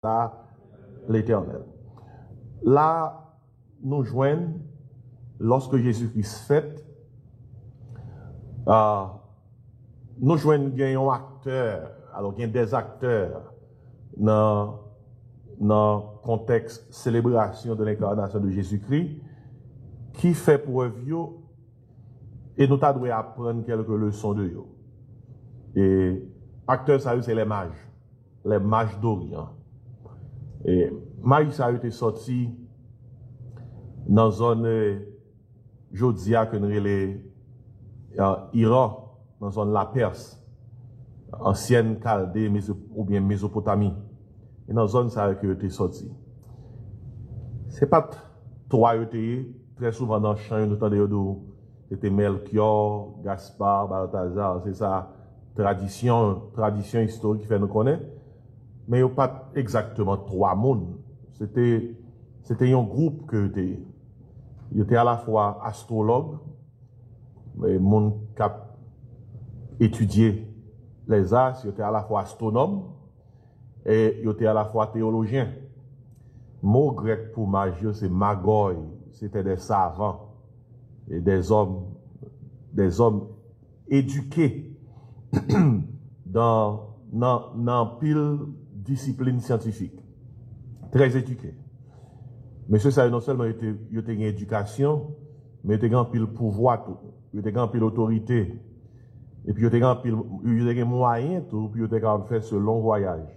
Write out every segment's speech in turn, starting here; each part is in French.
à l'Éternel. Là, nous joignons, lorsque Jésus-Christ fait, nous joignons un acteur, alors il y a des acteurs dans le contexte célébration de l'incarnation de Jésus-Christ qui fait preuve et nous devons apprendre quelques leçons de eux. Et acteurs, ça c'est les mages d'Orient. Et mages, ça a été sorti dans une zone Jodia que nous avons Iran, dans la zone la Perse, ancienne Chaldée ou bien Mésopotamie. Et dans la zone ça a été sorti. C'est pas trois très souvent dans le champ, nous entendons c'était Melchior, Gaspard, Balthazar, c'est ça, tradition historique qui fait nous connaître. Mais il n'y a pas exactement trois mondes. C'était un groupe que il était à la fois astrologue, mais monde qui a étudié les arts, il était à la fois astronome et il était à la fois théologien. Le mot grec pour magie, c'est magoi, c'était des savants et des hommes éduqués dans pile discipline scientifique, très éduqués. Monsieur ça non seulement il était une éducation, mais il était un pile pouvoir tout, il était un pile autorité, et puis il était un pile moyen tout, puis il était capable de faire ce long voyage.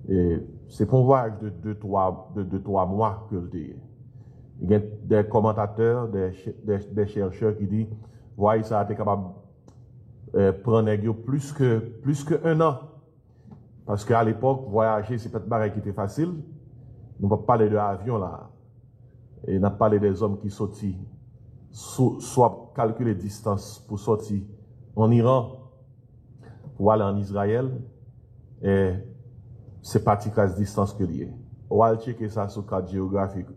Et c'est pour un voyage de 2-3 mois que il y a des commentateurs, des chercheurs qui disent, voyez ça a été capable de prendre plus que 1 an. Parce qu'à l'époque, voyager, c'est pas de barrière qui était facile. Nous ne pouvons pas parler de l'avion là. Et nous parlé des hommes qui sortent, soit calculer distance pour sortir en Iran, pour aller en Israël. Et c'est pas de distance que lié. On va checker ça sur le cadre géographique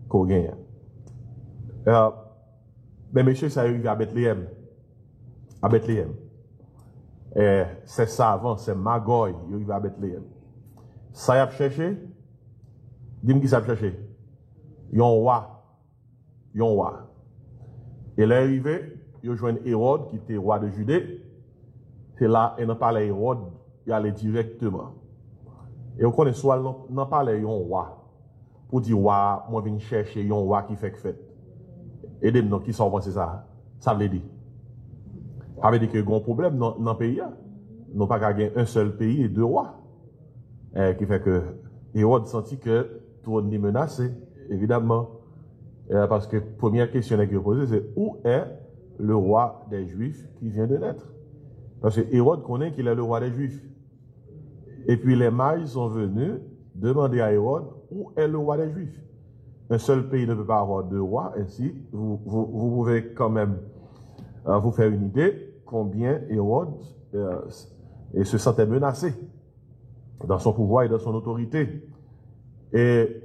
qu'on gagne. Mais monsieur, ça arrive à Bethléem. À Bethléem. C'est savant, c'est Magoi, il arrive à Bethléem. Ça y a cherché? Dis-moi qui ça a cherché? Yon roi. Et là, arrivé, il joint Hérode, qui était roi de Judée. C'est là, et n'a pas les Hérode, il allait directement. Et on connaît soit, n'a pas les yon roi. Pour dire roi, moi, je viens chercher yon roi qui fait que fait. Et des noms qui sont pensés ça. Ça veut dire. Ça veut dire qu'il y a un problème dans le pays. Nous pas gagner un seul pays et 2 rois. Qui fait que Hérode sentit que tout est menacé, évidemment. Parce que la première question qu'il a posée, c'est où est le roi des Juifs qui vient de naître? Parce que Hérode connaît qu'il est le roi des Juifs. Et puis les mages sont venus demander à Hérode où est le roi des Juifs. Un seul pays ne peut pas avoir 2 rois, ainsi vous pouvez quand même vous faire une idée combien Hérode se sentait menacé dans son pouvoir et dans son autorité. Et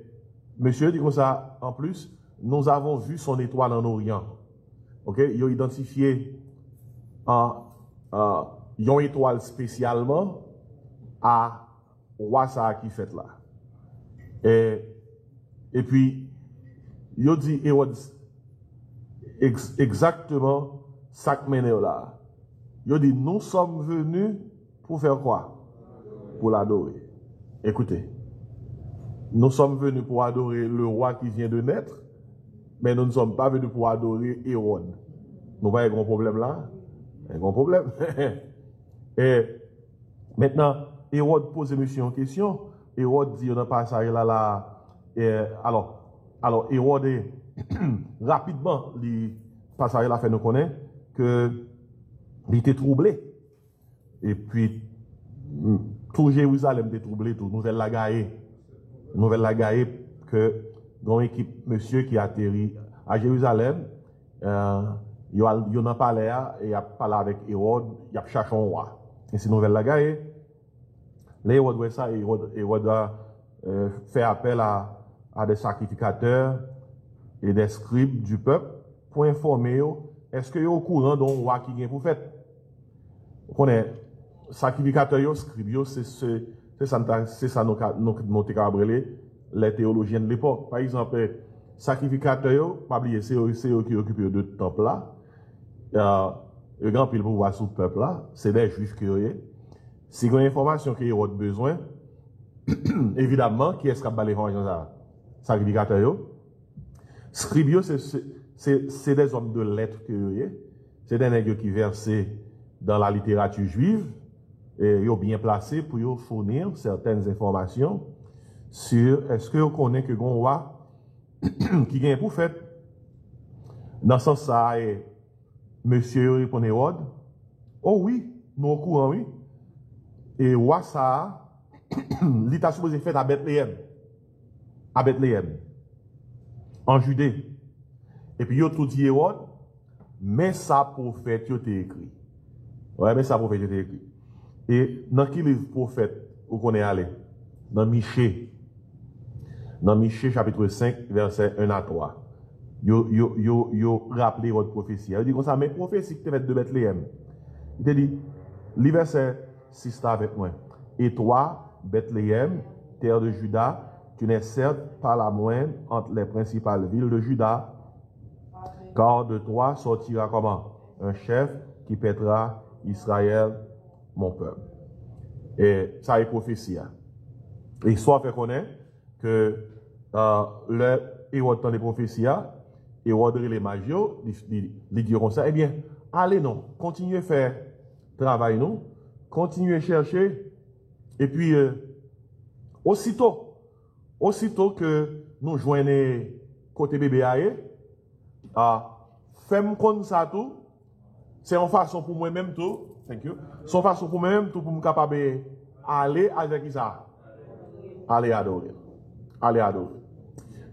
monsieur dit comme ça, en plus, nous avons vu son étoile en Orient. Ok, ils ont identifié une étoile spécialement à roi ça qui fait là. Et puis, ils ont dit Hérode exactement ça que mène là. Ils ont dit nous sommes venus pour faire quoi? Pour l'adorer. Écoutez, nous sommes venus pour adorer le roi qui vient de naître, mais nous ne sommes pas venus pour adorer Hérode. Nous voyons un grand problème là? Un grand problème. Et maintenant, Hérode pose monsieur en question. Hérode dit dans le passage là. Alors Hérode rapidement, le passage là fait nous connaître que il était troublé. Et puis, tout Jérusalem était troublé, tout nouvelle la gaie que dans équipe monsieur qui atterrit à Jérusalem, il n'a pas l'air et il a parlé avec Hérode, il a cherché un roi. Et c'est nouvelle la gaie. Hérode voit ça, Hérode a fait appel à des sacrificateurs et des scribes du peuple pour informer est-ce que vous êtes au courant d'un roi qui vient pour faire? On connaît sacrificateurs, scribes, C'est ça nous avons les théologiens de l'époque. Par exemple, sacrificateur, pas oublier, c'est eux qui occupent de ce temple là. Le grand pile pouvoir sur le peuple là, c'est des juifs qui ont. Si vous avez une information qui ont besoin, évidemment, qui est-ce qui a l'évangile sacrificateur? Scribio, c'est des hommes de lettres qui ont. C'est des nègres qui versent dans la littérature juive et ils sont bien placés pour fournir certaines informations sur est-ce que vous connaissez que gon roi qui gagne pour fait dans ce sens ça monsieur répond Hérode oh oui nous au courant oui et roi ça il t'a supposé faire à Bethléem en Judée et puis il tout dit Hérode mais ça prophète il était écrit ouais mais ça prophète il était écrit et dans quel livre prophète où qu'on est allé dans Michée chapitre 5 verset 1 à 3 yo rappelé votre prophétie il dit comme ça mais prophétie qui te fait de Bethléem il te dit le verset 6 avec moi et toi Bethléem terre de Juda tu n'es certes pas la moindre entre les principales villes de Juda car de toi sortira comment un chef qui pètera Israël mon peuple. Et ça est prophétie. Et l'histoire fait connaître que le Hérode dans les prophéties, Hérode les magios, il dit comme ça, eh bien, allez non, continuez à faire travail non, continuez à chercher, et puis aussitôt que nous joignons côté bébé fais-moi comme ça tout, c'est en façon pour moi-même tout, thank you. Son façon pour moi-même tout pour me capable aller avec ça. Aller adorer.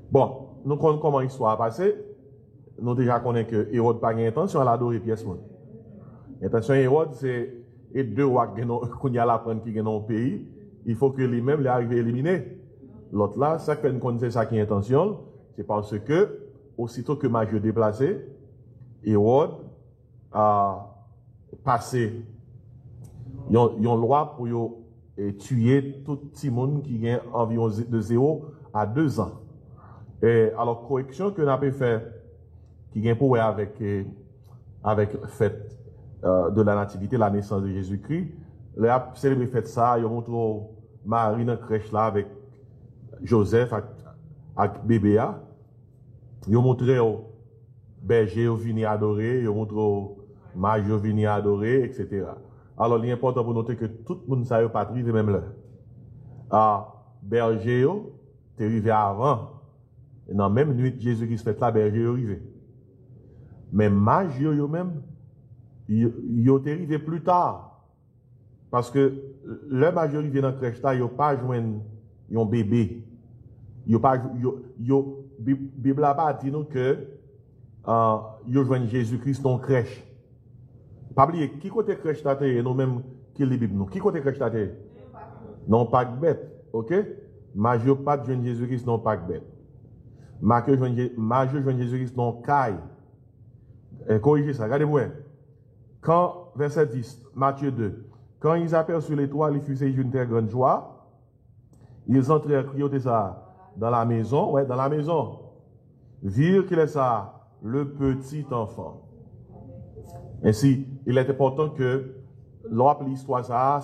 Bon, nous connaissons comment l'histoire a passé. Nous déjà connaissons que Hérode n'a pas l'intention à l'adorer pièce. L'intention Hérode, c'est et deux rois qu'on y a l'apprendre qui gagnent dans le pays. Il faut que lui-même l'arrive à éliminer. L'autre là, ça que nous connaissons ça qui est intention, c'est parce que aussitôt que Matthieu déplacé, Hérode a passé une loi pour tuer tout petit monde qui a environ de 0 à 2 ans. Et alors, correction que nous avons fait, qui a pour avec fête de la nativité, la naissance de Jésus-Christ, les a célébré fête ça, ils ont montré Marie dans la crèche là avec Joseph, avec bébé. Ils ont montré berger venu adorer, ils ont montré magi venu adorer, etc. Alors, l'important pour noter que tout le monde sait pas arrivé même là. Berger, t'es arrivé avant. Et dans la même nuit, Jésus-Christ fait là, berger est arrivé. Mais magi, même, il est arrivé plus tard. Parce que le magi arrivé dans la crèche là, il n'a pas joint un bébé. Bible n'a pas dit nous que il a joint Jésus-Christ dans la crèche. Pas oublier, qui côté crèche là, nous même qui lit Bible nous. Qui côté crèche là, non pas bête, ok? Magi pas joint Jésus-Christ non pas bête. Magi joint Jésus-Christ non caille. Corrigez ça, regardez-moi. Quand, verset 10, Matthieu 2, quand ils aperçurent l'étoile, ils furent d'une très grande joie. Ils entrèrent crier ça dans la maison, virent qu'il est ça, le petit enfant. Ainsi, il est important que l'histoire ça,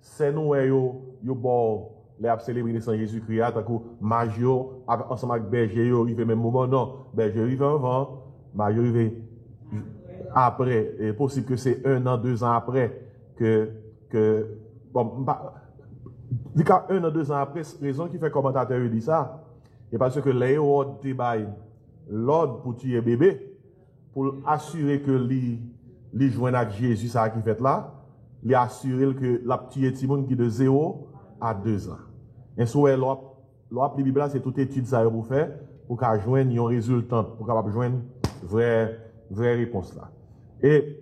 c'est nous, les a célébré sans Jésus-Christ, tant que Magio, ensemble avec Berger, arrivé même moment, non, Berger arrivé avant, Magio arrivé après, et possible que c'est 1 an, 2 ans après, bon, 1 an, 2 ans après, raison qui fait commentateur dit ça, et parce que les Hérode débaillent l'ordre pour tuer bébé, pour assurer que les joignent avec Jésus, ça qui fait là, les assurer que la petite Timon qui de 0 à 2 ans. Et sur l'autre Bible, c'est toute étude ça pour faire, pour qu'à joindre un résultat, pour capable joindre vraie réponse là. Et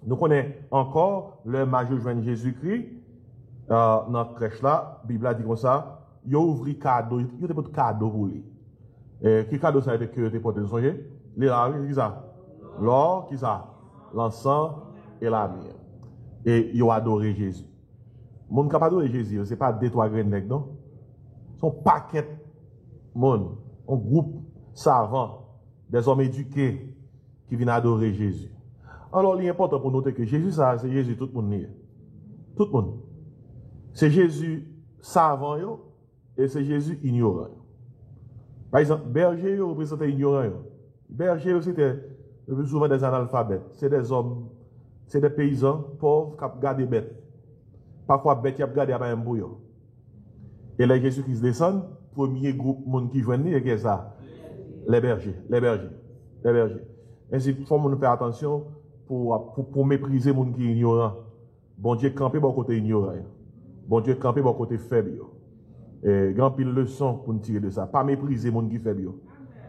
nous connaissons encore le majeur joindre Jésus-Christ, dans notre crèche là, la Bible dit comme ça, il a ouvert cadeau, il a des cadeaux pour lui. Et quel cadeau ça a été que tu porté songer? Les qui ça? L'or, qui ça? L'encens et la myrrhe. Et ils ont adoré Jésus. Moun qui adore Jésus, ce n'est pas deux, trois graines nègres, non? Son paquet monde, un groupe savant, des hommes éduqués qui viennent adorer Jésus. Alors, il est important pour noter que Jésus, ça, c'est Jésus, tout le monde nie. Tout le monde. C'est Jésus savant, et c'est Jésus ignorant. Par exemple, berger, représentait ignorant. Berger, c'était le plus souvent des analphabètes. C'est des hommes, c'est des paysans pauvres qui gardent des bêtes. Parfois, bêtes qui gardent un bouillon. Et là, Jésus-Christ descend, premier groupe monde qui vient, et qu'est-ce ça? Les bergers, les bergers, les bergers. Ainsi, il faut nous faire attention pour mépriser les gens qui sont ignorants. Bon Dieu camper bon côté ignorant. Bon Dieu camper bon côté faible. Et grand pile leçon pour nous tirer de ça. Pas mépriser les gens qui sont faibles.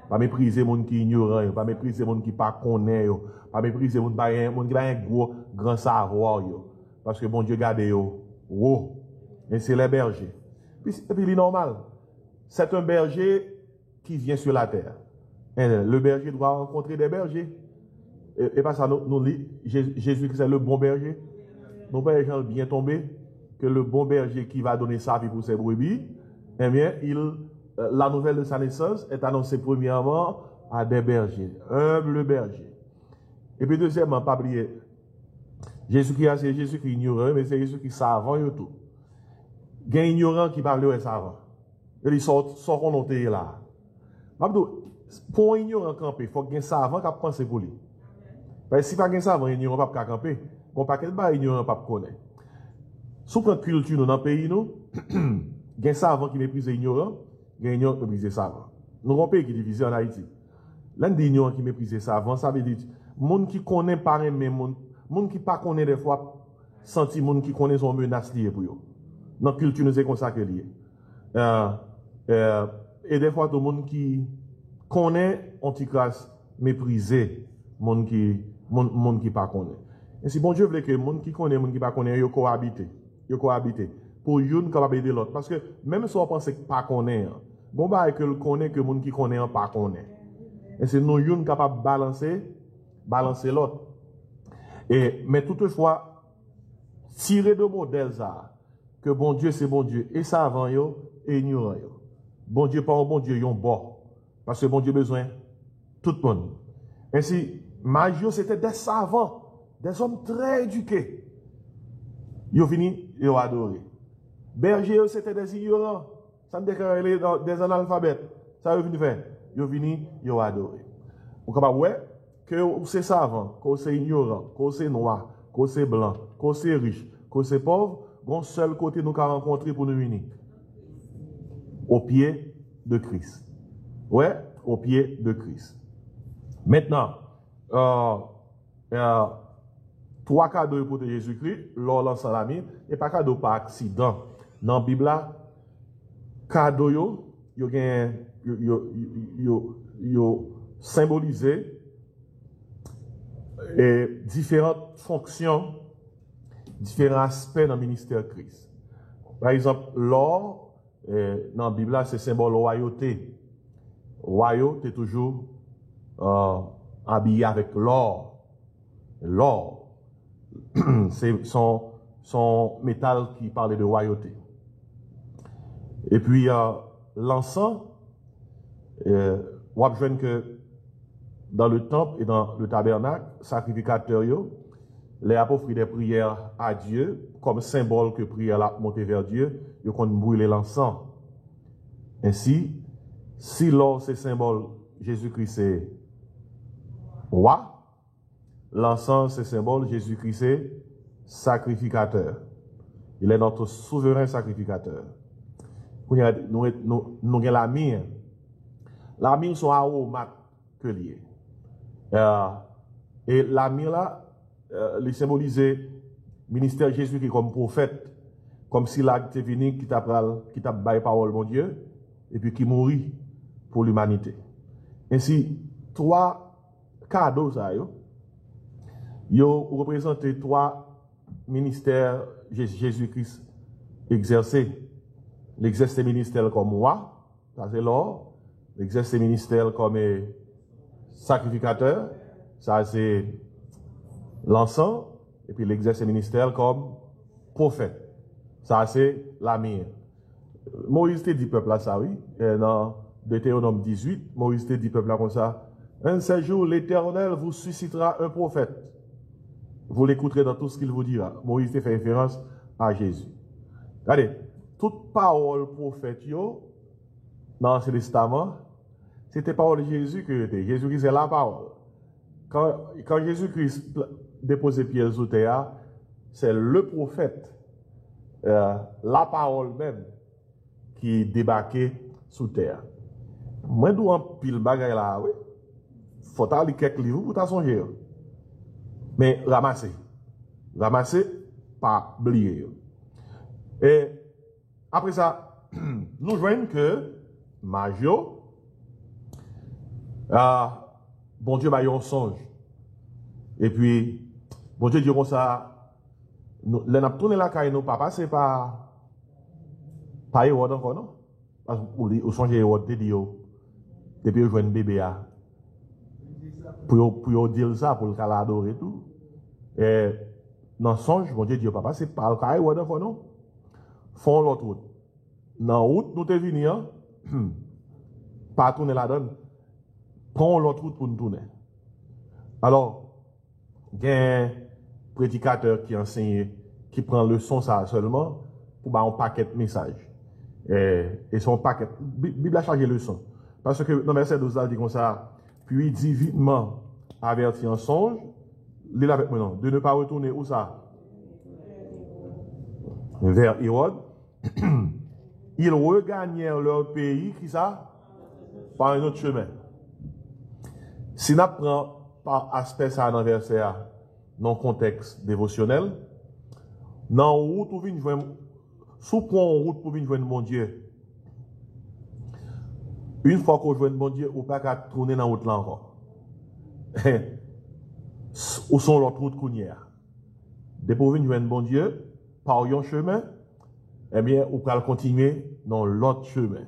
Pas mépriser les gens qui sont ignorants. Pas mépriser les gens qui ne connaissent pas. Pas mépriser les gens qui ont un gros, grand savoir. Parce que bon Dieu garde yo. Wow. Et c'est les bergers. Et puis, il est normal. C'est un berger qui vient sur la terre. Et le berger doit rencontrer des bergers. Et pas ça, nous Jésus-Christ est le bon berger. Nous pas gens bien tombés que le bon berger qui va donner sa vie pour ses brebis, eh bien, la nouvelle de sa naissance est annoncée premièrement à des bergers, humbles bergers. Et puis deuxièmement, pas oublier, Jésus-Christ, c'est Jésus qui ignorant, mais c'est Jésus qui savant et tout. Il y a un ignorant qui parle de savant. Il sort qu'on note là. Pour un ignorant camper, il faut qu'il y ait un savant qui pense pour lui. Parce que si pas un savant, un ignorant ne peut pas camper. Bon, pas quel bas ignorant pas connaître. Sous la culture dans le pays, nous, il y a un savant qui méprise l'ignorant, il y a un ignorant qui méprise le savant. Nous avons un pays qui est divisé en Haïti. L'un des ignorants qui méprise le savant, ça veut dire, monde qui connaît pas même monde qui pas connaît des fois, senti monde qui connaît son menace liée pour eux. Dans la culture, nous est comme ça que lié. Et des fois, tout le monde qui connaît, anti-classe, mépriser, monde qui pas connaît. Et si bon Dieu voulait que les gens qui connaissent, les gens qui ne connaissent pas, ils cohabitent. Pour une capable de l'autre. Parce que même si on pense que pas connaît, bon bah que le connaît que les gens qui connaissent pas connaît. Et c'est nous une capable de balancer l'autre. Mais toutefois, tirer de modèle ça, que bon Dieu c'est bon Dieu, et ça avant yo, et ignorant yo. Bon Dieu pas un bon Dieu, yon bon. Parce que bon Dieu besoin tout le monde. Ainsi, Magio c'était des savants. Des hommes très éduqués. Ils ont fini, ils ont adoré. Berger, c'était des ignorants. Ça me déclare des analphabètes. Ça, ils ont fini faire. Ils ont fini, ils ont adoré. Vous capable ouais que c'est savant, que c'est ignorant, que c'est noir, que c'est blanc, que c'est riche, que c'est pauvre, bon seul côté nous avons rencontré pour nous unir. Au pied de Christ. Ouais, au pied de Christ. Maintenant, trois cadeaux pour Jésus-Christ, lors l'ensemble l'ami, et pas cadeau par accident. Dans la Bible, cadeau yo symbolisé différentes fonctions, différents aspects dans le ministère Christ. Par exemple, l'or, dans la Bible, c'est symbole de royauté. Royauté est toujours habillé avec l'or. L'or. C'est son métal qui parlait de royauté. Et puis, l'encens, on voit que dans le temple et dans le tabernacle, sacrificateurs, les apôtres offrent des prières à Dieu, comme symbole que prière la montée vers Dieu, ils ont brûlé l'encens. Ainsi, si l'or c'est symbole, Jésus-Christ c'est roi, l'encens, c'est symbole, Jésus-Christ, c'est sacrificateur. Il est notre souverain sacrificateur. Nous avons la mire. La mire sont aromates que lié. Et la mire là, il symbolise le ministère de Jésus qui est comme prophète, comme s'il a été venu, qui t'a baillé parole, mon Dieu, et puis qui mourit pour l'humanité. Ainsi, trois cadeaux, ça, yo représenté trois ministères Jésus-Christ exercés. L'exerce des ministères comme roi, ça c'est l'or. L'exerce des ministères comme sacrificateur, ça c'est l'encens. Et puis l'exerce des ministères comme prophète. Ça, c'est la mienne. Moïse te dit peuple là, ça, oui. Et dans Deutéronome 18, Moïse te dit peuple là comme ça. Un de ces jours, l'Éternel vous suscitera un prophète. Vous l'écouterez dans tout ce qu'il vous dira. Moïse te fait référence à Jésus. Regardez, toute parole prophète, dans l'Ancien Testament, c'était parole de Jésus que c'était. Jésus-Christ, c'est la parole. Quand Jésus-Christ déposait pied sous terre, c'est le prophète, la parole même, qui débarquait sous terre. Moi, je dois un pile bagaille là, oui. Faut aller quelques livres pour t'en songer. Mais ramasser, pas oublier. Et après ça, nous voyons que Maggio, bon Dieu m'a eu un songe. Et puis, bon Dieu dit comme ça, nous avons tourné la caille, nous pas passé par Hérode encore, non? Parce que vous songez Hérode, te dit, depuis que je vois un bébé, pour dire ça, pour le cas l'adorer et tout. Et dans le songe, bon Dieu dit, papa, c'est pas le cas Hérode encore, non? Font l'autre route. Dans la route, nous te venir, pas tourner la donne, prends l'autre route pour nous tourner. Alors, il y a un prédicateur qui enseigne, qui prend le son ça seulement, pour un paquet de messages. Et son paquet, Bible a chargé le son. Parce que dans verset 12, il dit comme ça, puis divinement averti en songe, lis avec moi non, de ne pas retourner où ça? Vers Hérode. Ils regagnèrent leur pays, qui ça? Par un autre chemin. Si nous prenons par aspect ça dans verset A, dans le contexte dévotionnel, dans la route pour venir joindre, sous point en route pour venir joindre mon Dieu. Une fois qu'on joint mon Dieu, on ne peut pas tourner dans la route là encore. Où sont l'autre route qu'on y a? Dès pour venir joindre mon Dieu, par un chemin, eh bien, on peut continuer dans l'autre chemin.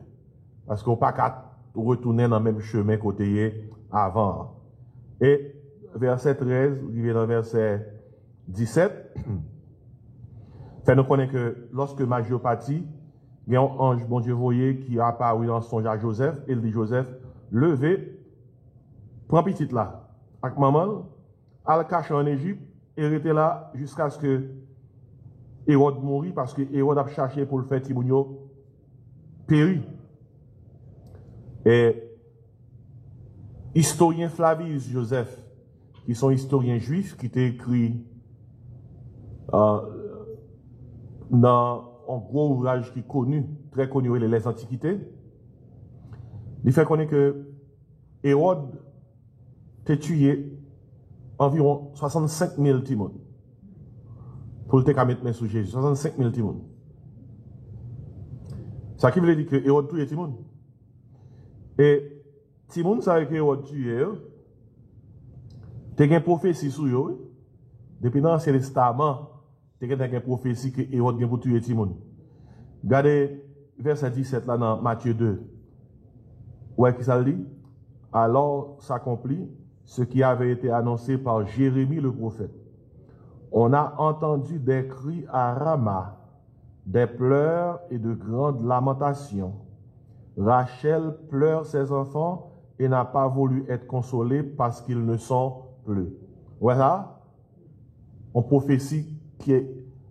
Parce qu'on ne peut pas retourner dans le même chemin côté avant. Et verset 13, arrivé dans verset 17, fait nous connaître que lorsque Maggio partit, il y a un ange, bon Dieu, voyez, qui a apparu dans son à Joseph, et il dit Joseph, levez, prends petite là, avec maman, à le cacher en Égypte, et rester là jusqu'à ce que Hérode mourit, parce que Hérode a cherché pour le faire Timounio péri. Et historien Flavius Joseph, qui sont historiens juifs, qui t'ont écrit dans un gros ouvrage qui est connu, très connu, les Antiquités, il fait connaître que Hérode a tué environ 65 000 timons pour le mettre main sur Jésus. 65 000 timons. Ça qui veut dire que Hérode tué timons. Et timons, ça veut dire que Hérode tué, il y a une prophétie sur eux. Depuis l'Ancien Testament, il y a une prophétie que Hérode a pour tuer Timon. Regardez verset 17 là dans Matthieu 2. Où est-ce que ça dit? Alors s'accomplit ce qui avait été annoncé par Jérémie le prophète. On a entendu des cris à Rama, des pleurs et de grandes lamentations. Rachel pleure ses enfants et n'a pas voulu être consolée parce qu'ils ne sont plus. Voilà, on prophétie qui est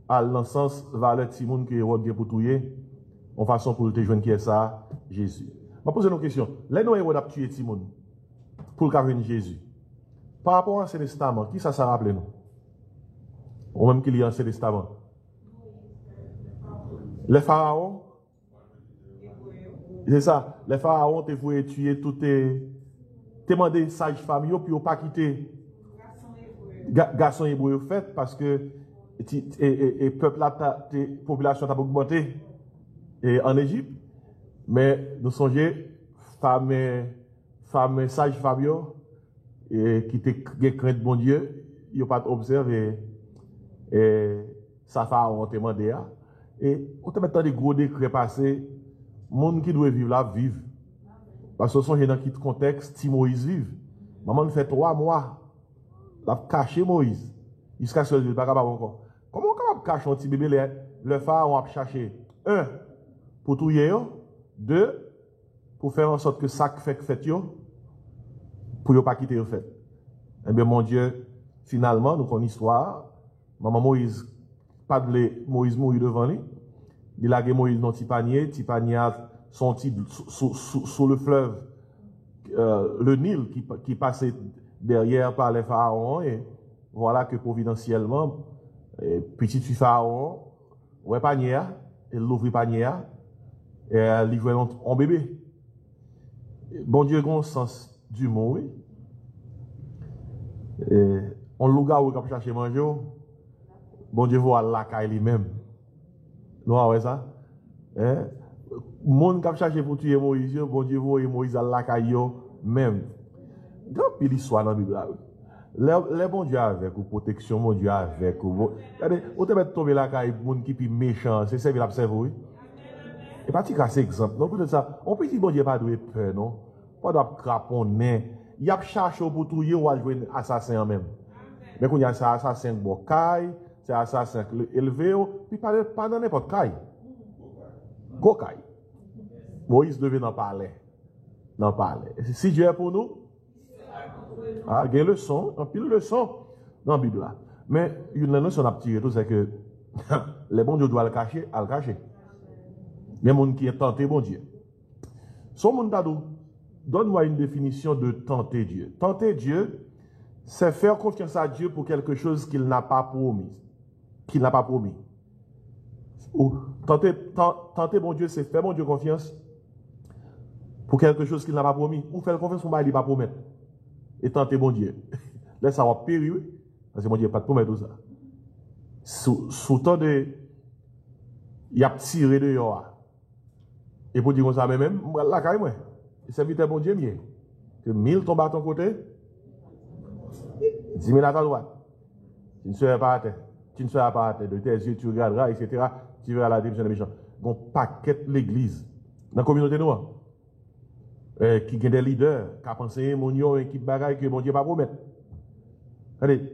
à l'ensens valeur Timon qui est Hérode pour tuer, en façon pour le joindre qui est ça, Jésus. Je vais poser une question. Les noms Hérode a tué Timon pour le cas de Jésus. Par rapport à l'Ancien Testament, qui ça rappelle nous? Ou même qu'il y a l'Ancien Testament. Les pharaons, c'est ça, les pharaons te voulaient tuer tout tes demandé sages familles puis pas quitter garçons hébreux fait parce que et peuple là population t'a augmenté en Égypte mais nous songeons femmes sages familles et qui te crainte bon Dieu ils pas observé et ça pharaon te demandé et on te mettant des gros décrets passés monde qui doit vivre là vivre. Parce que son dans quel contexte, si Moïse vive, maman fait 3 mois, la caché Moïse, jusqu'à ce qu'il ne soit pas capable encore. Comment on peut cacher un petit bébé, le pharaon a cherché, un, pour tout deux, pour faire en sorte que ça fait yo, pour ne pas quitter le fait. Eh bien, mon Dieu, finalement, nous connaissons l'histoire. Maman Moïse, pas de Moïse mourit devant lui. Il a Moïse dans Tipanier a sorti sous le fleuve, le Nil qui passait derrière par les pharaons. Et voilà que providentiellement, petit pharaon, ouais, panier, il l'ouvre panier, et il jouait en bébé. Bon Dieu, grand sens du mot, oui. On louga ou quand chercher manger, bon Dieu voit la caille lui-même. Non, ouais ça? Hein? Monde qui cherché pour tuer Moïse, bon Dieu voit Moïse à la caille même. Grand pile l'histoire dans la Bible. Les bon Dieu avec, ou protection, mon Dieu avec, ou. Regardez, vous te tomber la caille, monde qui est méchant, c'est servir la serve, oui. Et pas si c'est exemple. Non, peut-être ça. On peut dire bon Dieu pas de peur, non? Pas de craponner. Il y a cherché pour tuer ou à jouer assassin en même. Mais quand il y a un assassin bocaille, c'est un assassin élevé, puis pas dans n'importe caille. Gocaille. Moïse devait en parler. Si Dieu est pour nous, il y a une leçon, un pile leçon dans la Bible. Mais une leçon à tirer tout, c'est que les bons Dieu doivent le cacher, à le cacher. Les gens qui est tenté, bon Dieu. Son monde d'adou, donne-moi une définition de tenter Dieu. Tenter Dieu, c'est faire confiance à Dieu pour quelque chose qu'il n'a pas promis. Ou tenter bon Dieu, c'est faire bon Dieu confiance pour quelque chose qu'il n'a pas promis. Ou faire confiance pour qu'il n'a pas promis. Et tenter bon Dieu. Là, ça va périr, parce que bon Dieu n'a pas de promettre tout ça. Sous temps de. Il y a tiré de yoa. Et pour dire comme ça, même, la caille, moi. C'est vite bon Dieu, mieux. Que 1000 tombent à ton côté, 10 000 à ta droite. Tu ne seras pas à terre. Tu ne seras pas à terre. De tes yeux, tu regarderas, etc. Tu verras la démission des méchants. Bon, paquet l'église. Dans la communauté noire. Qui ont des leaders, qui ont pensé, mon Dieu, équipe bagaille, que mon Dieu pas promettre. Allez,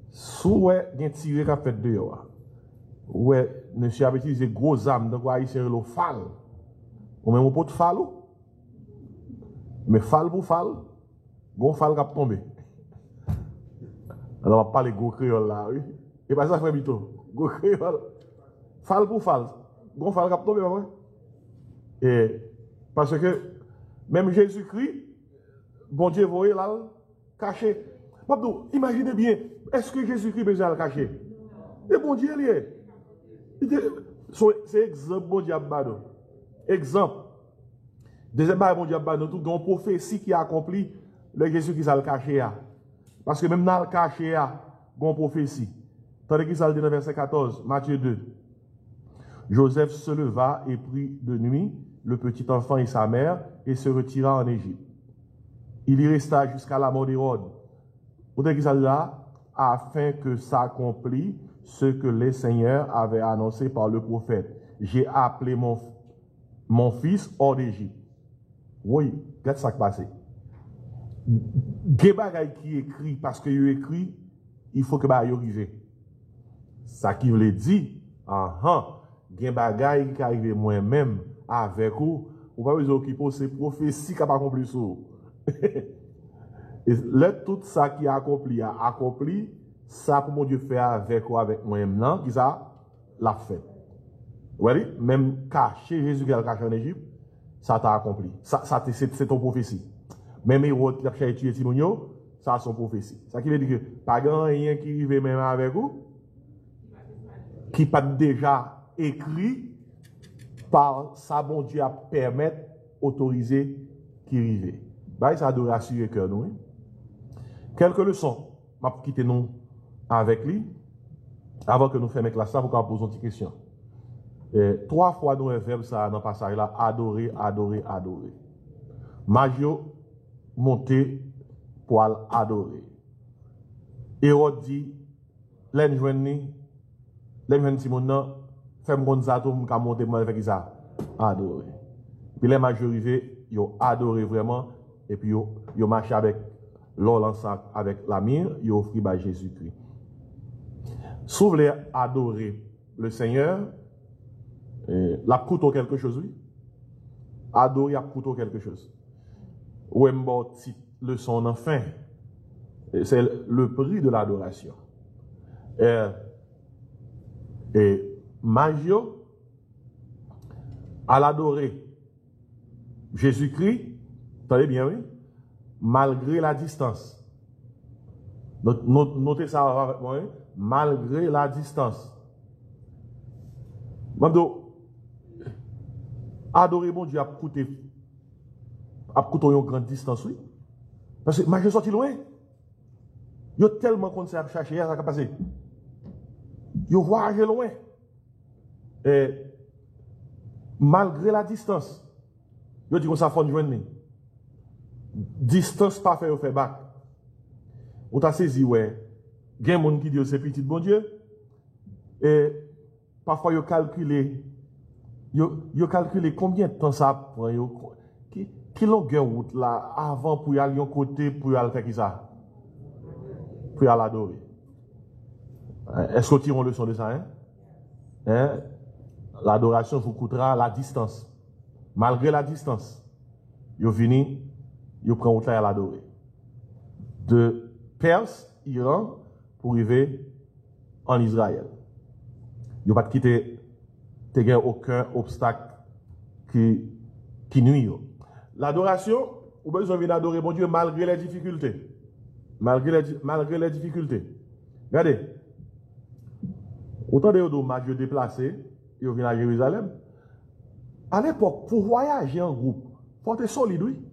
sous il y a tiré qui a fait de yoa. Ouais, monsieur a utilisé gros âmes, donc il s'est le fal. Ou même on peut fall. Mais fall pour fall, bon fall qui a tombé. Alors on va parler gros créole là, oui. Et pas ça, frère Bito. Gros créole. Fall pour fall. Bon fall qui a tombé, pas. Et parce que même Jésus-Christ, bon Dieu voyait là, caché. Imaginez bien, est-ce que Jésus-Christ besoin de le cacher? Et bon Dieu, il est. C'est exemple, bon diable, exemple. Deuxième bon diable, tout une prophétie qui a accompli le Jésus qui s'est le caché. Parce que même dans le caché, il y a une prophétie. Tandis qu'il s'est dit dans le verset 14, Matthieu 2. Joseph se leva et prit de nuit le petit enfant et sa mère et se retira en Égypte. Il y resta jusqu'à la mort d'Hérode. Vous qu'il s'est là, afin que s'accomplisse ce que les seigneurs avaient annoncé par le prophète. J'ai appelé mon fils hors d'Égypte. Oui, qu'est-ce qui s'est passé? Des bagailles qui écrit, parce qu'il écrit, il faut que bagaille arrive. Ça qui veut dire, des bagailles qui arrivent moi-même avec vous, ou pas besoin d'occuper ces prophéties qui n'ont pas accompli ça. Et là, tout ça qui a accompli, ça pour mon Dieu faire avec ou avec moi-même, non, qui ça l'a fait. Vous voyez, même caché, Jésus qui a caché en Égypte, ça t'a accompli. Ça c'est ton prophétie. Même Hérode qui a tué Timonio, ça c'est son prophétie. Ça qui veut dire que pas grand rien qui arrive même avec vous, qui pas déjà écrit par ça, bon Dieu a permettre, autoriser, qui arrive. Bah, ça doit rassurer que nous. Quelques leçons, je vais quitter nous avec lui, avant que nous fassions la classe, pour qu'on pose une petite question. 3 fois nous un verbe ça dans le passage là, adorer, adorer, adorer. Magio, monter pour adorer. Hérode dit, l'en joindre, Simon, fais-moi comme ça, tout le monde monter pour faire ça, adorer. Puis les majorités, ils ont adoré vraiment, et puis ils ont marché avec l'or avec la mire, ils ont offert à Jésus-Christ. Si vous voulez adorer le Seigneur, l'a coûté quelque chose, oui. Adorer a coûté quelque chose. Ou une petite leçon enfin. C'est le prix de l'adoration. Et Magio, à l'adorer Jésus-Christ, attendez bien, oui, malgré la distance. Notez ça avec moi, hein? Malgré la distance. Mando, adorer mon Dieu a coûté une grande distance, oui. Parce que Magio sorti loin. Il y a tellement qu'on s'est cherché, ça va passer. Il voyage loin. Et malgré la distance, il dit qu'on s'est fait joindre. Distance pas fait au fait bac. On t'a saisi, ouais. Il y a des gens qui disent c'est petit bon Dieu. Et parfois, ils calculent combien de temps ça prend. Qui longueur route là avant pour y aller de côté pour y aller faire qui ça? Pour y aller adorer. Est-ce qu'on tire une leçon de ça? Hein? L'adoration vous coûtera la distance. Malgré la distance, vous venez, vous prenez route là à l'adorer. De Perse, Iran, pour arriver en Israël. Vous n'avez pas quitté aucun obstacle qui nuit. L'adoration, vous avez besoin d'adorer mon Dieu malgré les difficultés. Malgré les difficultés. Regardez. Autant de Magio déplacé, ils viennent à Jérusalem. À l'époque, pour voyager en groupe, il faut être solide, oui.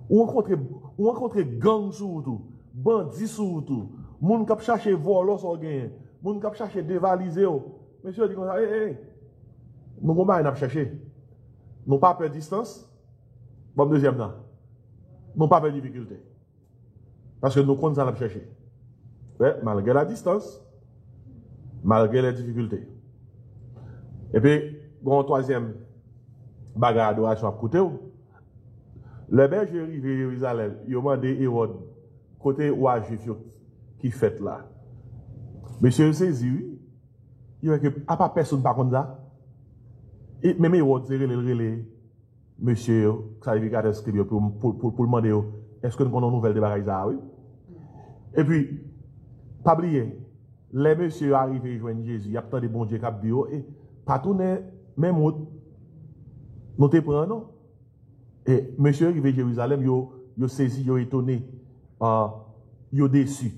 Ou rencontrer gang surtout, bandits surtout, moun kap chercher voler sur gain, moun kap chercher dévaliser. Monsieur dit comme ça, nous ne pouvons pas chercher. Nous pas peur distance. Bon, deuxième là. Nous pas peur difficulté. Parce que nous connaissons ça chercher. Ouais, malgré la distance, malgré les difficultés. Et puis, bon, troisième bagarre d'adoration à côté. Le berger arrivé à Jérusalem, il a demandé Hérode, côté où juif qui fait là. Monsieur saisi, oui. Il a dit, à pas personne par contre ça. Et même Hérode, c'est le relais. Monsieur, ça veut dire pour demander, est-ce que nous avons une nouvelle de bagaille ça, oui? Et puis, pas oublier, les messieurs arrivés à joindre Jésus, il y a tant de bon Dieu qui a dit, et pas tourner même route. Nous te prenons, non? Et monsieur arrivé à Jérusalem, il saisi, il étonné, il déçu.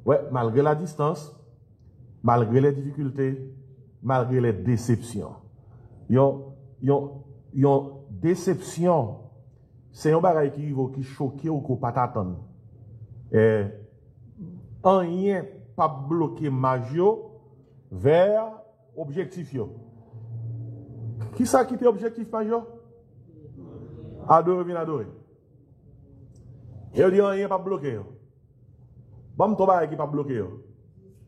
Ouais, malgré la distance, malgré les difficultés, malgré les déceptions. Yon déception, c'est un bagage qui choque ou qui pas t'attendre. Rien pas bloqué Magio vers objectif. Qui ça qui était objectif Magio? Adorer, bien adorer. Et on dit rien pas bloqué. Bon, ton bagage qui pas bloqué.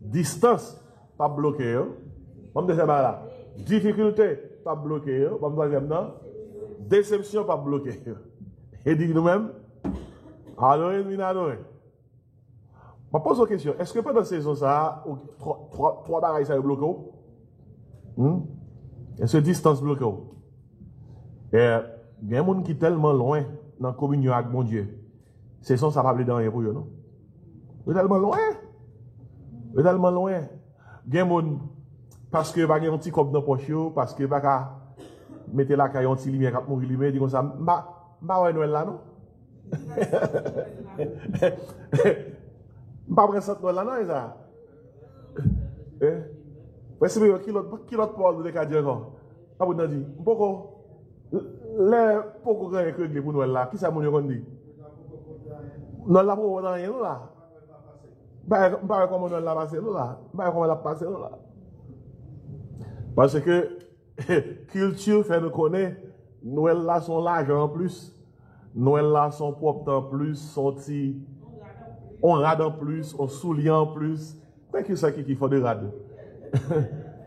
Distance pas bloqué. Bon, deuxième là. Difficulté pas bloqué. Bon, troisième non. Déception pas bloqué. Et dit nous-mêmes, adorer, bien adorer. Je pose une question. Est-ce que pendant cette saison, ça, trois bagages ça bloqué? Est-ce que distance bloqué? Et il y a des gens qui sont tellement loin dans la communion avec mon Dieu. C'est ça, ça va pas dans rien pour eux, non? Vous êtes tellement loin. Vous êtes tellement loin. Il y a des gens, parce que vous avez un petit cop dans la poche, parce que vous avez mettre la caille, un petit lumière qui a mourir lumière, dit comme ça, je Noël là, non? Je ne pas prendre Noël là, non, ça? Parce que qui l'autre parle de cadre encore? Ah, vous avez dit, pourquoi? Les pourquoi grand écrit pour Noël là, qui ça mon dit? Non, là, pour vous rien, là. Pas comment Noël là passé, là. Pas comment la passé, là. Parce que, culture fait nous connaître, Noël là son l'argent en plus, Noël là son propre en plus, son petit, on rade en plus, on soulier en plus. Qu'est-ce que ça qui fait de rade?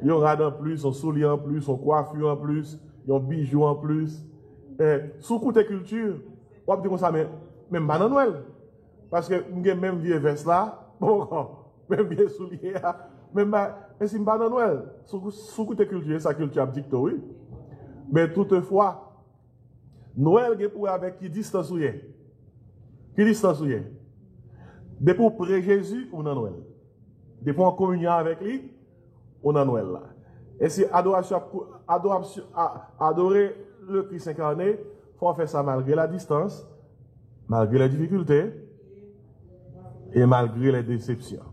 Ils rade en plus, on soulier en plus, on coiffure en plus, ils ont bijoux en plus. Sous côté culture, on va dire comme ça, même pas dans Noël. Parce que même vieux veste là, bon, même vieux soulier, même Et si je ne pas dans Noël, sous côté culture, sa culture a dicté, oui. Mais toutefois, Noël est pour avec qui distance ou est. Qui distance ou est. Depuis pour pré-Jésus, on a Noël. Depuis en communion avec lui, on a Noël là. Et si adorer le Christ incarné, il faut faire ça malgré la distance, malgré les difficultés et malgré les déceptions.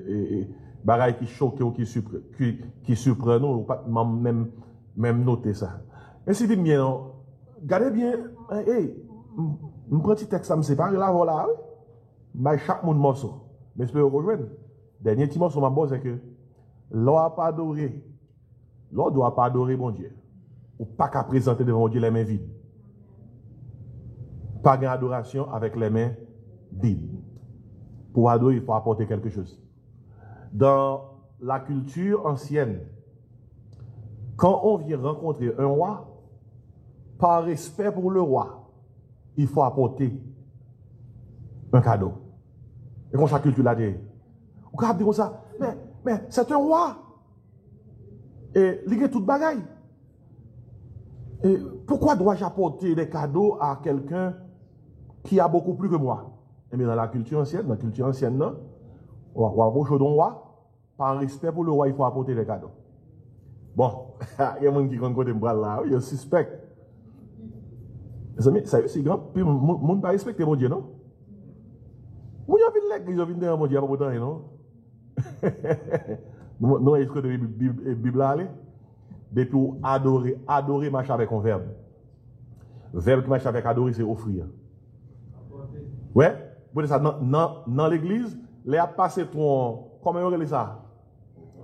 Et bagaille qui choque ou qui surprend nous, pas même noter ça. Et si dit bien, regardez bien, hey, je prends un petit texte, ça me sépare là, voilà, mais chaque monde morceau. Mais je peux rejoindre. Dernier petit morceau, c'est que l'on n'a pas adoré. L'on ne doit pas adorer mon Dieu. Ou pas qu'à présenter devant Dieu les mains vides. Pas d'adoration avec les mains vides. Pour adorer, il faut apporter quelque chose. Dans la culture ancienne, quand on vient rencontrer un roi, par respect pour le roi, il faut apporter un cadeau. Et comme chaque culture l'a dit, on peut dire comme ça, mais c'est un roi. Et il a toute bagaille. Et pourquoi dois-je apporter des cadeaux à quelqu'un qui a beaucoup plus que moi? Et bien dans la culture ancienne, non, on va approcher d'un roi, par respect pour le roi, il faut apporter des cadeaux. Bon, il y a des gens qui ont côté là, il y a suspect. C'est grand, puis les gens ne pas respecter mon Dieu, non? Vous avez vu l'église, vous avez vu mon Dieu, pas pourtant, non? Nous, est-ce que la Bible là, depuis adorer marche avec un verbe. Le verbe qui marche avec adorer, c'est offrir. Ouais, vous voyez ça, dans l'église, les a passé ton, comment on dit ça?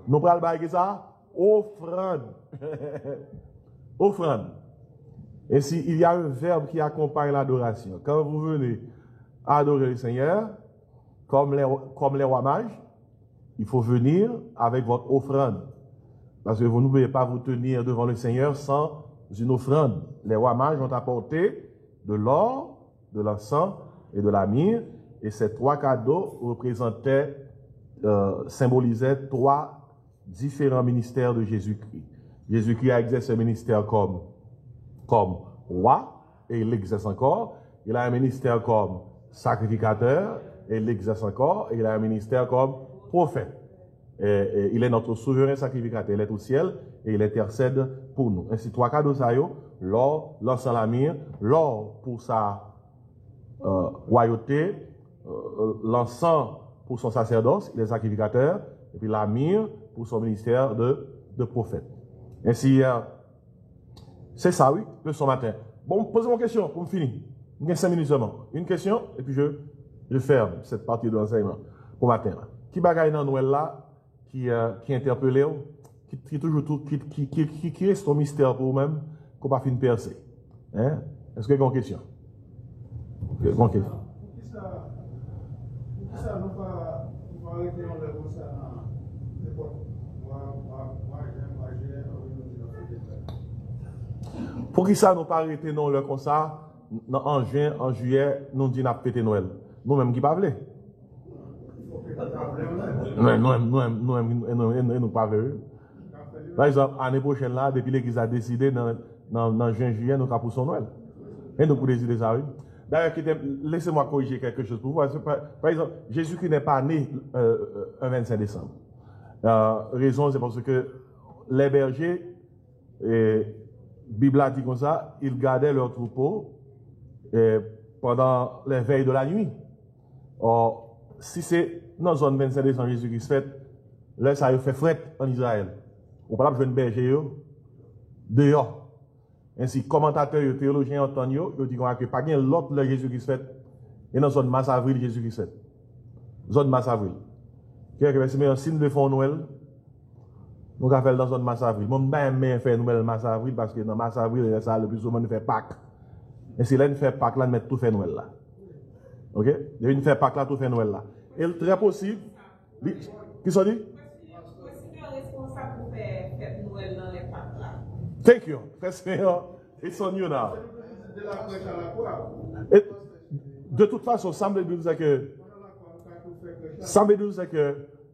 Nous prenons le ça? Offrande. Offrande. Et s'il y a un verbe qui accompagne l'adoration, quand vous venez adorer le Seigneur, comme les rois mages, il faut venir avec votre offrande. Parce que vous ne pouvez pas vous tenir devant le Seigneur sans une offrande. Les rois mages ont apporté de l'or, de l'encens et de la myrrhe. Et ces trois cadeaux symbolisaient trois différents ministères de Jésus-Christ. Jésus-Christ a exercé ce ministère comme roi, et il l'exerce encore. Il a un ministère comme sacrificateur, et il l'exerce encore. Et il a un ministère comme prophète. Et il est notre souverain sacrificateur. Il est au ciel et il intercède pour nous. Ainsi, trois cadeaux, l'or, l'encens, la myrrhe, l'or pour sa royauté, l'encens pour son sacerdoce, il est sacrificateur, et puis la myrrhe pour son ministère de prophète. Ainsi, c'est ça, oui, le son matin. Bon, posez-moi une question pour me finir. Il y a 5 minutes seulement. Une question, et puis je ferme cette partie de l'enseignement pour matin. Qui bagaille dans Noël là, qui interpelle, qui reste un mystère pour vous-même, qu'on va finir percer. Hein? Est-ce que vous avez une question? Une question. Ça nous va arrêter en le concernant l'époque. Pour qui ça nous pas arrêter non le comme ça, en juin, en juillet, nous disons n'a pété Noël. Nous-mêmes qui pas voulons. Nous pas voulons. Par exemple, l'année prochaine là, depuis l'église a décidé dans juin, juillet, nous avons pour son Noël. Et nous pour décider ça, oui. D'ailleurs, laissez-moi corriger quelque chose pour vous. Par exemple, Jésus-Christ n'est pas né un 25 décembre. Raison, c'est parce que les bergers, Bible a dit comme ça, ils gardaient leurs troupeaux pendant les veilles de la nuit. Or, si c'est dans la zone 25 décembre Jésus-Christ fait, là, ça fait fret en Israël. On parle de berger dehors. Ainsi, commentateurs et théologiens entendent, ils disent que pas bien l'autre le Jésus-Christ fait, et dans la zone mars avril Jésus-Christ fait. Zone mars avril. C'est un signe de fond Noël. Nous avons fait dans la zone mars avril. Moi, je faire Noël mars avril parce que dans mars avril, ça le plus souvent nous fait Pâques. Et si là, nous fait Pâques, là, nous mettons tout fait Noël là. Ok? Et nous fait Pâques là, tout fait Noël là. Et très possible. Qui s'en dit? Thank you. It's on you now. Et, de toute façon, semble dire que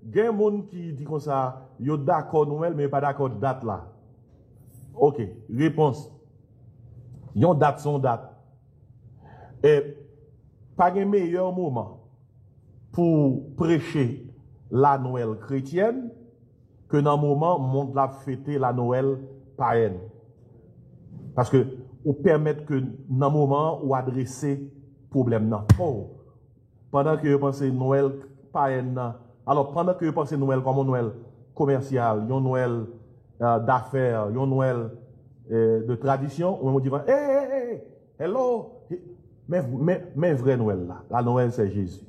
il y a des gens qui disent comme ça, Yo d'accord Noël, mais pas d'accord date là. Ok, réponse. Yon date son date. Et pas de meilleur moment pour prêcher la Noël chrétienne que dans le moment où monde l'a fêté la Noël païenne. Parce que ou permettre que dans le moment où adresser problème là. Oh, pendant que vous pensez Noël païenne, alors pendant que vous pensez Noël comme un Noël commercial, un Noël d'affaires, un Noël de tradition, on vous dit hello, mais vrai Noël là, la Noël c'est Jésus.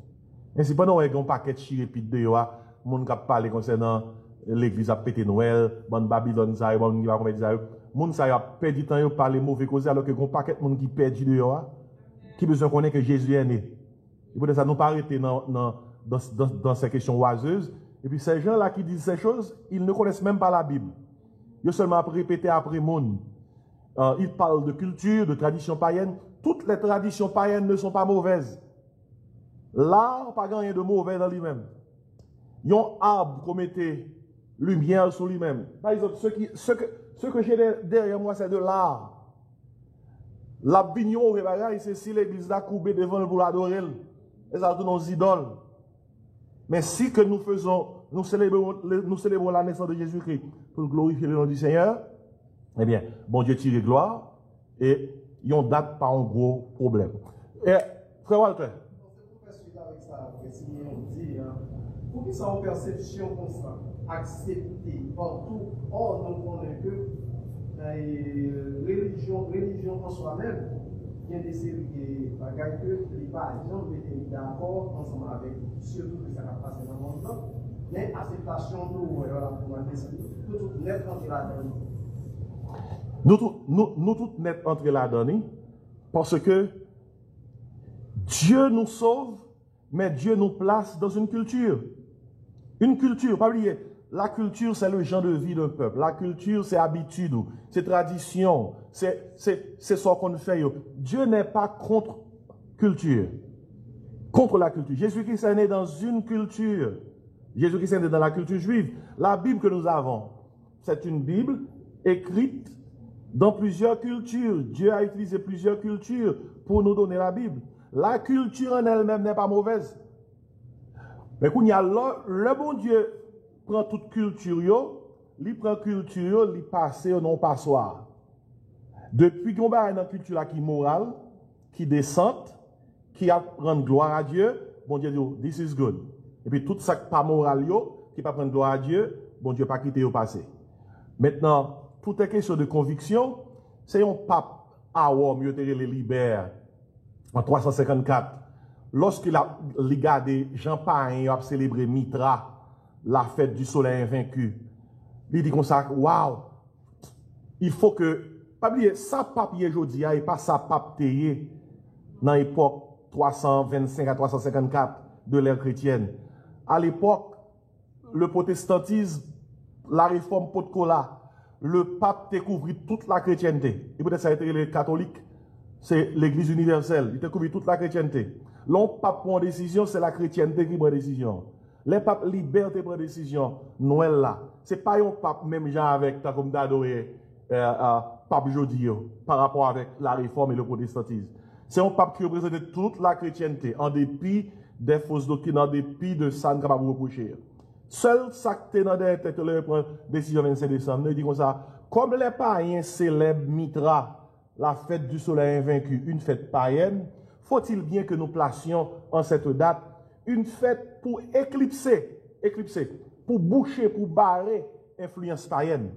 Et si pendant qu'on paquet de chirépite de yo, moun k'ap parler concernant l'église a pété Noël, bon Babylone ça, bon qui va commettre ça, moun ça a perdu temps yo parler mauvais cause alors que gon paquet de moun qui perdu de yo, qui besoin connaître que Jésus est né. Et pour ça nous pas arrêter dans ces questions oiseuses. Et puis ces gens là qui disent ces choses, ils ne connaissent même pas la Bible. Ils seulement répéter après monde. Ils parlent de culture, de tradition païenne. Toutes les traditions païennes ne sont pas mauvaises. L'art, pas rien de mauvais dans lui-même. Il y a un arbre qu'on mettait lumière sur lui-même. Par exemple, ce que j'ai derrière moi, c'est de l'art. La vignon, c'est si l'église l'a coupé devant pour l'adorer. Et ça, tous nos idoles. Mais si que nous célébrons la naissance de Jésus-Christ pour glorifier le nom du Seigneur, eh bien, bon Dieu tire gloire et ils ont date pas un gros problème. Et, frère Walter. Pour qu'ils soient en perception constante, acceptée partout, or nous connaissons que religion en soi-même, il y a des séries de bagages que les parents étaient d'accord ensemble avec surtout que ça va passer dans le monde, mais acceptation de tout net entre là-dedans. Nous tous net entre là-dedans parce que Dieu nous sauve, mais Dieu nous place dans une culture. Une culture, pas oublier, la culture c'est le genre de vie d'un peuple. La culture c'est habitude, c'est tradition, c'est ce qu'on fait. Dieu n'est pas contre culture, contre la culture. Jésus-Christ est né dans une culture. Jésus-Christ est né dans la culture juive. La Bible que nous avons, c'est une Bible écrite dans plusieurs cultures. Dieu a utilisé plusieurs cultures pour nous donner la Bible. La culture en elle-même n'est pas mauvaise. Mais quand il y a le bon Dieu prend toute culture, il prend culture, il passe au non passoire. Depuis qu'on va dans la culture qui est morale, qui descend, qui rend gloire à Dieu, bon Dieu dit, this is good. Et puis tout ça qui n'est pas moral, qui ne pas prendre gloire à Dieu, bon Dieu pas quitter au passé. Maintenant, pour est question de conviction, c'est un pape Awa, mieux les libère en 354. Lorsqu'il a regardé Jean Païen a célébré Mitra, la fête du soleil invaincu, il dit comme ça, waouh, il faut que, pas oublier, ça papier aujourd'hui, et pas ça pape théier dans l'époque 325 à 354 de l'ère chrétienne. À l'époque, le protestantisme, la réforme Pot-Cola, le pape découvrit toute la chrétienté. Et peut-être ça a été les catholiques, c'est l'église universelle, il découvrit toute la chrétienté. L'on pape prend décision, c'est la chrétienté qui prend décision. Les papes liberté prend décision, Noël là. C'est pas un pape même genre avec, comme d'adorer, pape Jodi, par rapport avec la réforme et le protestantisme. C'est un pape qui représente toute la chrétienté, en dépit des fausses doctrines, en dépit de ça ne capable de reprocher. Seul ça qui est dans des têtes, le prend décision 25 décembre, il dit comme ça, comme les païens célèbrent Mitra, la fête du soleil invaincu, une fête païenne, faut-il bien que nous placions en cette date une fête pour éclipser, pour boucher, pour barrer influence païenne.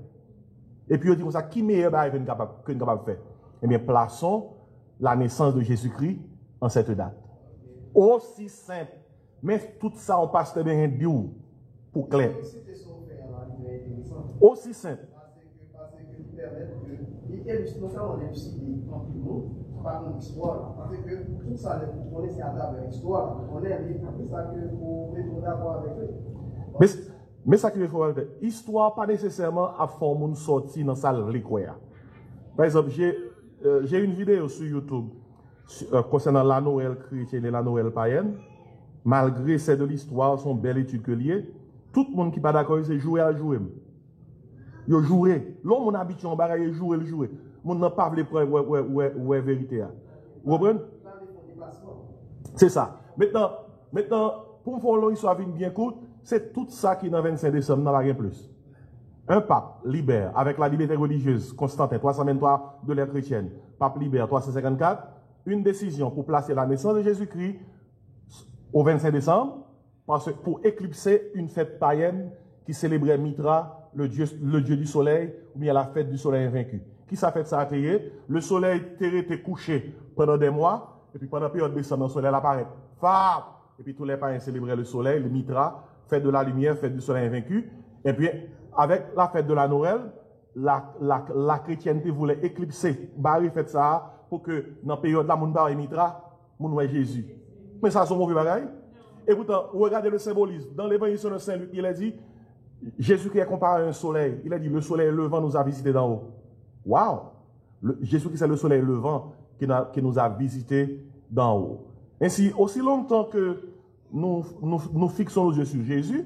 Et puis on dit comme ça, qui meilleur que nous capable de faire? Eh bien, plaçons la naissance de Jésus-Christ en cette date. Aussi simple. Mais tout ça, on passe très bien pour clair. Aussi simple. Par une histoire, parce que tout ça, vous connaissez à travers l'histoire, on est c'est ça que vous mettez d'accord avec eux. Mais ça qu'il faut faire, histoire pas nécessairement à former une sortie dans sa liqueur. Par exemple, j'ai une vidéo sur YouTube concernant la Noël chrétienne et la Noël païenne. Malgré c'est de l'histoire, sont belles études que liées. Tout le monde qui n'est pas d'accord, c'est jouer à jouer. Yo jouer. L'homme on habite en bagaille jouer le jouer. Mon n'a pas voulu preuve ouais vérité. Vous comprenez? C'est ça. Maintenant pour me faire une histoire bien courte, c'est tout ça qui est dans le 25 décembre, n'a rien plus. Un pape libère, avec la liberté religieuse, Constantin 323 de l'ère chrétienne, pape libère 354, une décision pour placer la naissance de Jésus-Christ au 25 décembre, pour éclipser une fête païenne qui célébrait Mitra, le dieu du soleil, ou bien la fête du soleil invaincu. Qui ça fait ça a été? Le soleil était couché pendant des mois, et puis pendant la période de décembre, le soleil apparaît. Fab! Et puis tous les païens célébraient le soleil, le Mitra, fête de la lumière, fête du soleil invaincu. Et puis, avec la fête de la Noël, la chrétienté voulait éclipser, Barry fait ça, pour que dans la période là, moun et Mitra, moun voit Jésus. Mais ça, c'est un mauvais bagage. Et pourtant, regardez le symbolisme. Dans l'évangile de Saint-Luc, il a dit, Jésus-Christ est comparé à un soleil. Il a dit, le soleil levant nous a visités d'en haut. Waouh! Jésus-Christ, c'est le soleil levant qui nous a visités d'en haut. Ainsi, aussi longtemps que nous fixons nos yeux sur Jésus,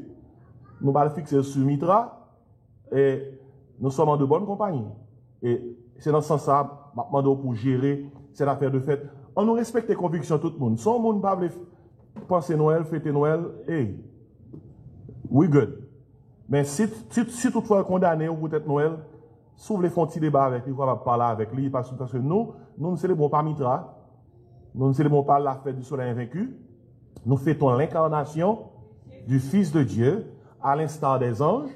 nous allons fixer sur Mitra, et nous sommes en de bonne compagnie. Et c'est dans ce sens-là, maintenant, pour gérer cette affaire de fête. On nous respecte les convictions de tout le monde. Si on ne pas penser Noël, fêter Noël, hey, we good. Mais si toutefois condamné ou peut-être Noël, si vous voulez faire un petit débat avec lui, vous allez parler avec lui, parce que nous ne célébrons pas Mitra, nous ne célébrons pas la fête du soleil invaincu, nous fêtons l'incarnation du Fils de Dieu, à l'instar des anges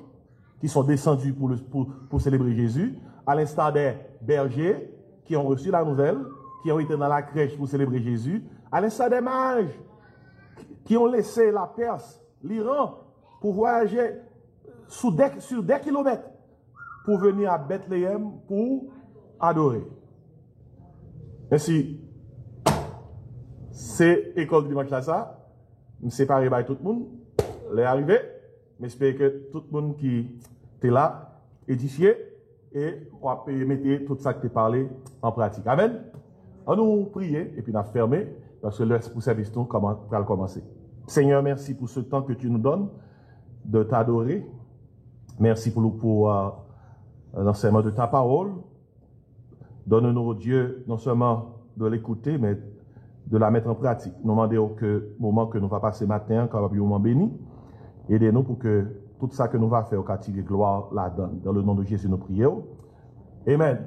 qui sont descendus pour célébrer Jésus, à l'instar des bergers qui ont reçu la nouvelle, qui ont été dans la crèche pour célébrer Jésus, à l'instar des mages qui ont laissé la Perse, l'Iran, pour voyager sur des kilomètres pour venir à Bethléem pour adorer. Ainsi, c'est l'école du dimanche là, ça, me séparer par tout le monde, les arrivés, j'espère que tout le monde qui était là, édifié, et on va mettre tout ça que tu as parlé en pratique. Amen. On nous prier, et puis on a fermé, parce que l'heure pour service nous va commencer. Seigneur, merci pour ce temps que tu nous donnes de t'adorer. Merci pour l'enseignement de ta parole. Donne-nous, Dieu, non seulement de l'écouter, mais de la mettre en pratique. Nous demandons que moment que nous va passer matin, quand nous moment béni, aidez-nous pour que tout ça que nous va faire au quartier de gloire la donne. Dans le nom de Jésus, nous prions. Amen.